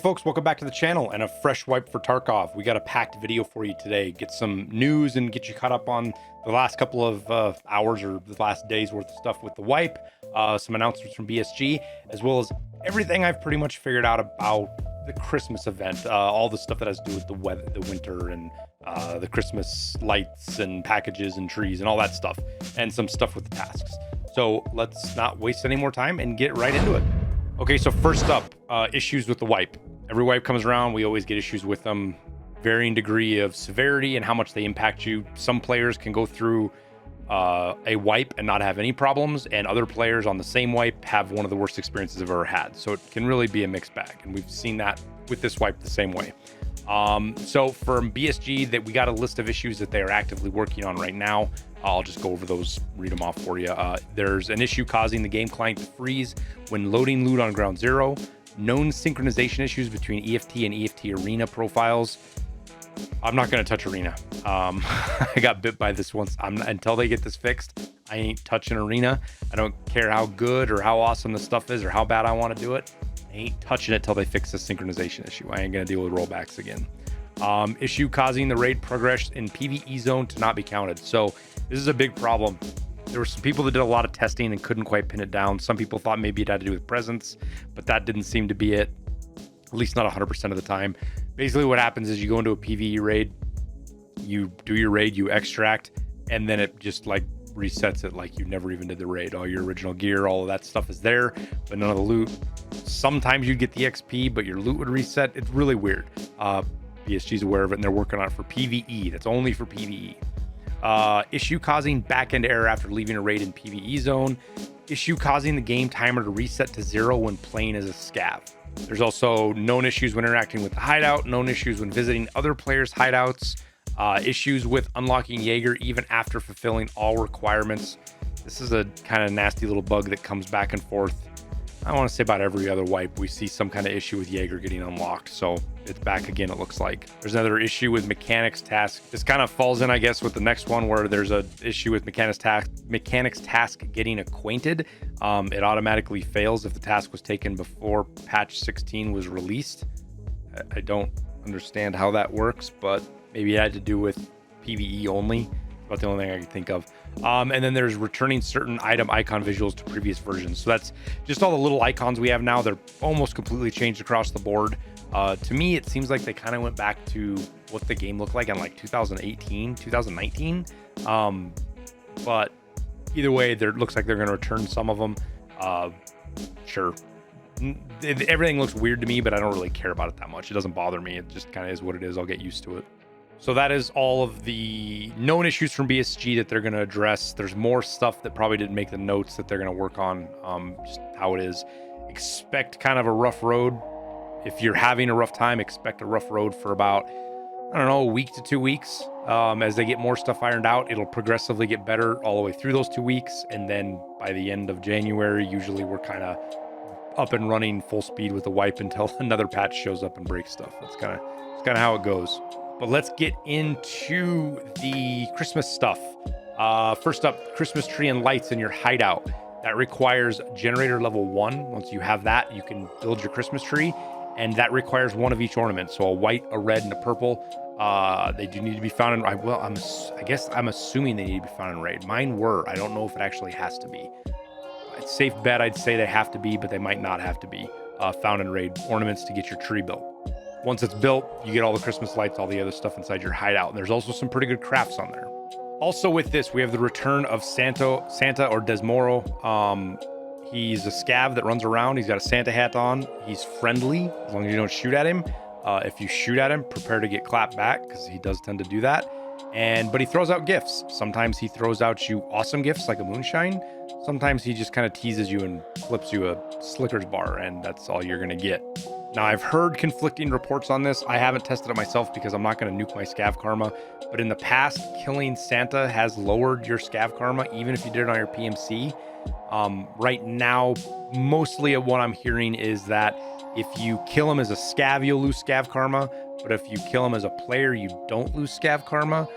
Folks, welcome back to the channel and a fresh wipe for Tarkov. We got a packed video for you today. Get some news and get you caught up on the last couple of hours or the last day's worth of stuff with the wipe, some announcements from BSG, as well as everything I've pretty much figured out about the Christmas event, all the stuff that has to do with the weather, the winter, and the Christmas lights and packages and trees and all that stuff, and some stuff with the tasks. So let's not waste any more time and get right into it. Okay, so first up, issues with the wipe. Every wipe comes around, we always get issues with them, varying degree of severity and how much they impact you. Some players can go through a wipe and not have any problems, and other players on the same wipe have one of the worst experiences I've ever had. So it can really be a mixed bag, and we've seen that with this wipe the same way. So from BSG, that we got a list of issues that they are actively working on right now. I'll just go over those, read them off for you. There's an issue causing the game client to freeze when loading loot on ground zero. Known synchronization issues between EFT and EFT Arena profiles. I'm not going to touch Arena. I got bit by this once. Until they get this fixed, I ain't touching Arena. I don't care how good or how awesome the stuff is or how bad I want to do it. I ain't touching it till they fix the synchronization issue. I ain't going to deal with rollbacks again. Issue causing the raid progress in PvE zone to not be counted. So this is a big problem. There were some people that did a lot of testing and couldn't quite pin it down. Some people thought maybe it had to do with presence, but that didn't seem to be it, at least not 100% of the time. Basically what happens is you go into a PvE raid, you do your raid, you extract, and then it just like resets it like you never even did the raid. All your original gear, all of that stuff is there, but none of the loot. Sometimes you'd get the XP, but your loot would reset. It's really weird. BSG's aware of it, and they're working on it for PvE. That's only for PvE. Issue causing backend error after leaving a raid in PvE zone. Issue causing the game timer to reset to 0 when playing as a scav. There's also known issues when interacting with the hideout, known issues when visiting other players' hideouts, issues with unlocking Jaeger even after fulfilling all requirements. This is a kind of nasty little bug that comes back and forth. I want to say about every other wipe, we see some kind of issue with Jaeger getting unlocked. So it's back again, it looks like. There's another issue with mechanics task. This kind of falls in, I guess, with the next one where there's a issue with mechanics task getting acquainted. It automatically fails if the task was taken before patch 16 was released. I don't understand how that works, but maybe it had to do with PvE only. About the only thing I can think of. And then there's returning certain item icon visuals to previous versions. So that's just all the little icons we have now. They're almost completely changed across the board. To me, it seems like they kind of went back to what the game looked like in like 2018, 2019. But either way, there looks like they're going to return some of them. Sure. Everything looks weird to me, but I don't really care about it that much. It doesn't bother me. It just kind of is what it is. I'll get used to it. So that is all of the known issues from BSG that they're going to address. There's more stuff that probably didn't make the notes that they're going to work on, just how it is. Expect kind of a rough road. If you're having a rough time, expect a rough road for about, I don't know, a week to 2 weeks. As they get more stuff ironed out, it'll progressively get better all the way through those 2 weeks. And then by the end of January, usually we're kind of up and running full speed with the wipe until another patch shows up and breaks stuff. That's kind of how it goes. But let's get into the Christmas stuff. First up, Christmas tree and lights in your hideout. That requires generator level 1. Once you have that, you can build your Christmas tree, and that requires one of each ornament. So a white, a red, and a purple. They do need to be found in, I guess I'm assuming they need to be found in raid. Mine were. I don't know if it actually has to be. It's safe bet I'd say they have to be, but they might not have to be found in raid ornaments to get your tree built. Once it's built, you get all the Christmas lights, all the other stuff inside your hideout. And there's also some pretty good crafts on there. Also with this, we have the return of Santa or Desmoro. He's a scav that runs around. He's got a Santa hat on. He's friendly, as long as you don't shoot at him. If you shoot at him, prepare to get clapped back, because he does tend to do that. But he throws out gifts. Sometimes he throws out you awesome gifts like a moonshine. Sometimes he just kind of teases you and flips you a Slickers bar, and that's all you're going to get. Now, I've heard conflicting reports on this. I haven't tested it myself because I'm not going to nuke my scav karma. But in the past, killing Santa has lowered your scav karma, even if you did it on your PMC. Right now, mostly what I'm hearing is that if you kill him as a scav, you'll lose scav karma. But if you kill him as a player, you don't lose scav karma.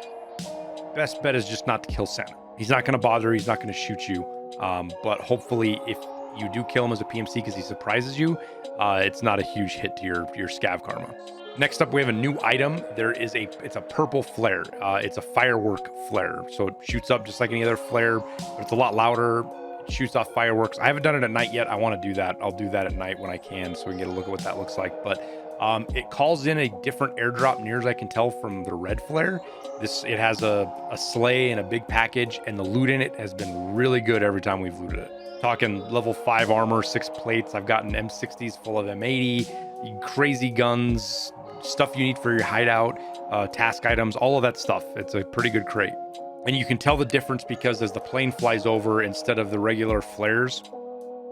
Best bet is just not to kill Santa. He's not going to bother. He's not going to shoot you. But hopefully, if you do kill him as a PMC because he surprises you, it's not a huge hit to your scav karma. Next up, we have a new item. It's a purple flare. It's a firework flare. So it shoots up just like any other flare, but it's a lot louder. It shoots off fireworks. I haven't done it at night yet. I want to do that. I'll do that at night when I can, so we can get a look at what that looks like. But it calls in a different airdrop, near as I can tell from the red flare. It has a sleigh and a big package, and the loot in it has been really good every time we've looted it. Talking level 5 armor, 6 plates. I've gotten M60s full of M80, crazy guns, stuff you need for your hideout, task items, all of that stuff. It's a pretty good crate. And you can tell the difference because as the plane flies over, instead of the regular flares,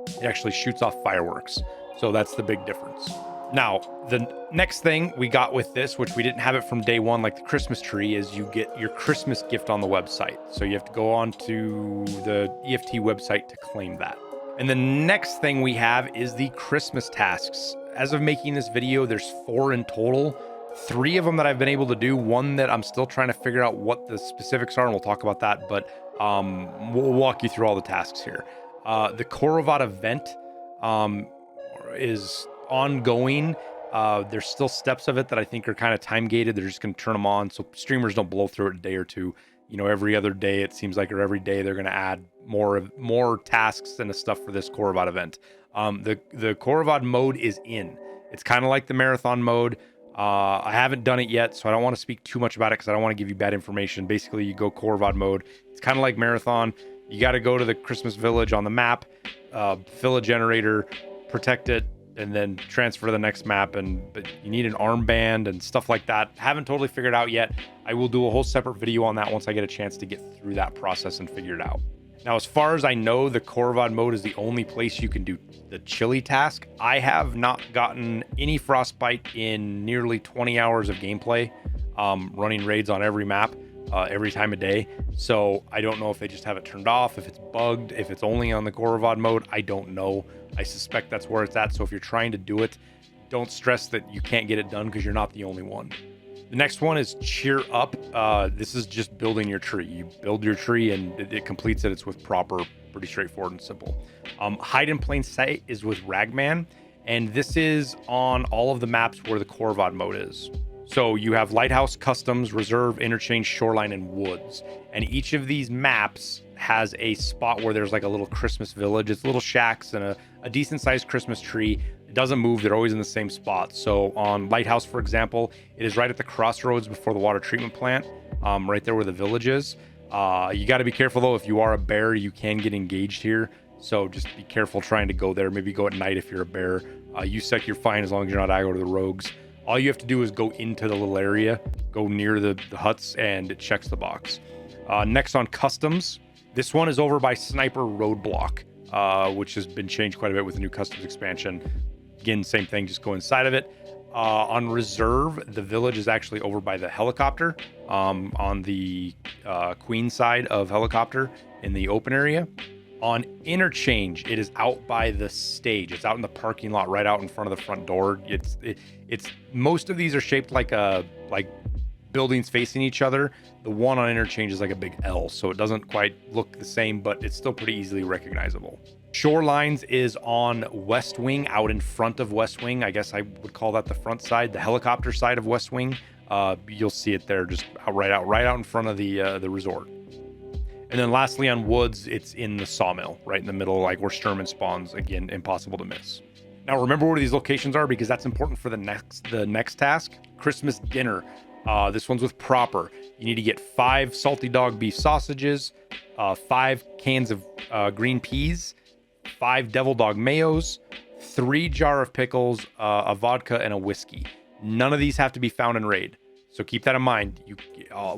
it actually shoots off fireworks. So that's the big difference. Now, the next thing we got with this, which we didn't have it from day one, like the Christmas tree, is you get your Christmas gift on the website. So you have to go on to the EFT website to claim that. And the next thing we have is the Christmas tasks. As of making this video, there's 4 in total. 3 of them that I've been able to do. 1 that I'm still trying to figure out what the specifics are, and we'll talk about that. But we'll walk you through all the tasks here. The Tarkov event is ongoing. There's still steps of it that I think are kind of time gated. They're just going to turn them on so streamers don't blow through it a day or two. You know, every other day it seems like, or every day they're going to add more tasks and stuff for this Tarkov event. The Tarkov mode is in. It's kind of like the marathon mode. I haven't done it yet, so I don't want to speak too much about it because I don't want to give you bad information. Basically, you go Tarkov mode. It's kind of like marathon. You got to go to the Christmas village on the map, fill a generator, protect it, and then transfer to the next map. But you need an armband and stuff like that. Haven't totally figured it out yet. I will do a whole separate video on that once I get a chance to get through that process and figure it out. Now, as far as I know, the Tarkov mode is the only place you can do the chili task. I have not gotten any frostbite in nearly 20 hours of gameplay, running raids on every map, every time of day. So I don't know if they just have it turned off, if it's bugged, if it's only on the Tarkov mode. I don't know. I suspect that's where it's at. So if you're trying to do it, don't stress that you can't get it done because you're not the only one. The next one is Cheer Up. This is just building your tree. You build your tree and it completes it. It's with proper, pretty straightforward and simple. Hide in Plain Sight is with Ragman, and this is on all of the maps where the Tarkov mode is. So you have Lighthouse, Customs, Reserve, Interchange, Shoreline, and Woods. And each of these maps has a spot where there's like a little Christmas village. It's little shacks and a decent sized Christmas tree. It doesn't move. They're always in the same spot. So on Lighthouse, for example, it is right at the crossroads before the water treatment plant, right there where the village is. You got to be careful, though. If you are a bear, you can get engaged here. So just be careful trying to go there. Maybe go at night if you're a bear. USEC, you're fine as long as you're not aggro to the rogues. All you have to do is go into the little area, go near the huts, and it checks the box. Next on Customs, this one is over by Sniper Roadblock, which has been changed quite a bit with the new Customs expansion. Again, same thing, just go inside of it. On Reserve, the village is actually over by the helicopter, on the Queen side of helicopter in the open area. On Interchange, it is out by the stage. It's out in the parking lot, right out in front of the front door. It's most of these are shaped like buildings facing each other. The one on Interchange is like a big L, so it doesn't quite look the same, but it's still pretty easily recognizable. Shorelines is on West Wing, out in front of West Wing. I guess I would call that the front side, the helicopter side of West Wing. You'll see it there, just right out in front of the resort. And then lastly on Woods, it's in the sawmill, right in the middle, like where Sturman spawns. Again, impossible to miss. Now remember where these locations are because that's important for the next task. Christmas dinner. This one's with Proper. You need to get 5 salty dog beef sausages, 5 cans of green peas, 5 devil dog mayos, 3 jar of pickles, a vodka, and a whiskey. None of these have to be found in raid. So keep that in mind.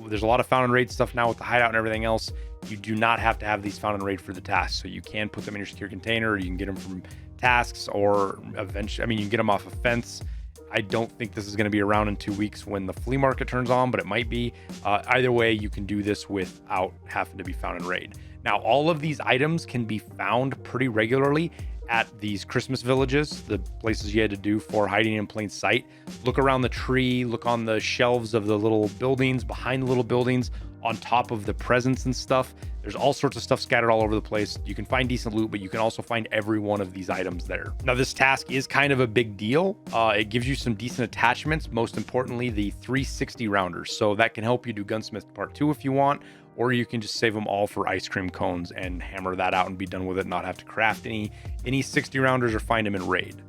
There's a lot of found in raid stuff now with the hideout and everything else. You do not have to have these found in raid for the task. So you can put them in your secure container, or you can get them from tasks, or eventually, you can get them off a fence. I don't think this is going to be around in 2 weeks when the flea market turns on, but it might be. Either way, you can do this without having to be found in raid. Now, all of these items can be found pretty regularly at these Christmas villages, the places you had to do for hiding in plain sight. Look around the tree, look on the shelves of the little buildings, behind the little buildings, on top of the presents and stuff. There's all sorts of stuff scattered all over the place. You can find decent loot, but you can also find every one of these items there. Now, this task is kind of a big deal. It gives you some decent attachments, most importantly, the 360 rounders. So that can help you do Gunsmith Part 2 if you want, or you can just save them all for ice cream cones and hammer that out and be done with it, not have to craft any 60 rounders or find them in raid.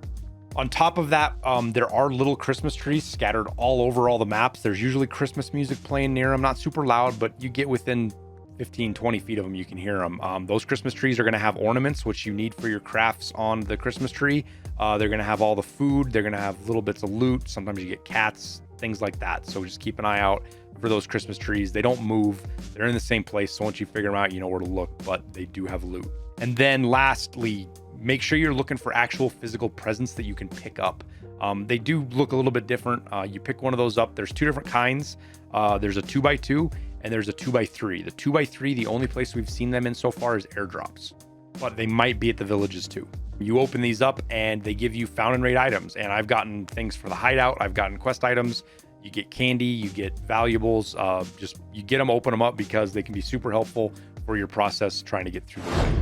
On top of that, there are little Christmas trees scattered all over all the maps. There's usually Christmas music playing near them, not super loud, but you get within 15-20 feet of them, you can hear them. Those Christmas trees are going to have ornaments, which you need for your crafts on the Christmas tree. They're going to have all the food. They're going to have little bits of loot. Sometimes you get cats, things like that. So just keep an eye out for those Christmas trees. They don't move. They're in the same place. So once you figure them out, you know where to look, but they do have loot. And then lastly, make sure you're looking for actual physical presents that you can pick up. They do look a little bit different. You pick one of those up. There's two different kinds. There's a 2x2 and there's a 2x3. The 2x3, the only place we've seen them in so far is airdrops, but they might be at the villages too. You open these up and they give you found and raid items. And I've gotten things for the hideout. I've gotten quest items. You get candy, you get valuables. Just you get them, open them up because they can be super helpful for your process trying to get through the wipe.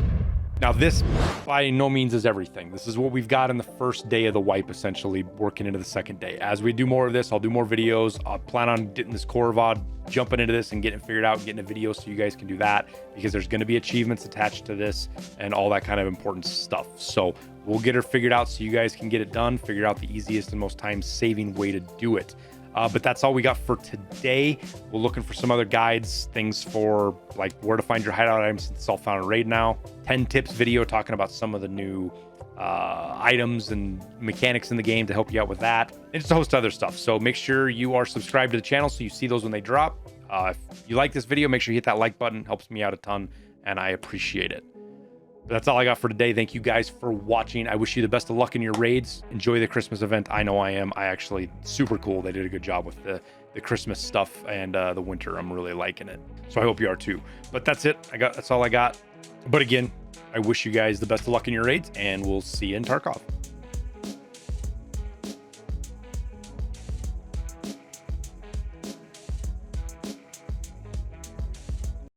Now, this by no means is everything. This is what we've got in the first day of the wipe, essentially working into the second day. As we do more of this, I'll do more videos. I'll plan on getting this core VOD, jumping into this and getting it figured out, getting a video so you guys can do that, because there's going to be achievements attached to this and all that kind of important stuff. So we'll get her figured out so you guys can get it done, figure out the easiest and most time-saving way to do it. But that's all we got for today. We're looking for some other guides, things for like where to find your hideout items since it's all found in raid now. 10 tips video talking about some of the new items and mechanics in the game to help you out with that. And just a host of other stuff. So make sure you are subscribed to the channel so you see those when they drop. If you like this video, make sure you hit that like button. Helps me out a ton and I appreciate it. But that's all I got for today. Thank you guys for watching. I wish you the best of luck in your raids. Enjoy the Christmas event. I know I am. I actually, super cool. They did a good job with the Christmas stuff and the winter. I'm really liking it. So I hope you are too. But that's it. That's all I got. But again, I wish you guys the best of luck in your raids and we'll see you in Tarkov.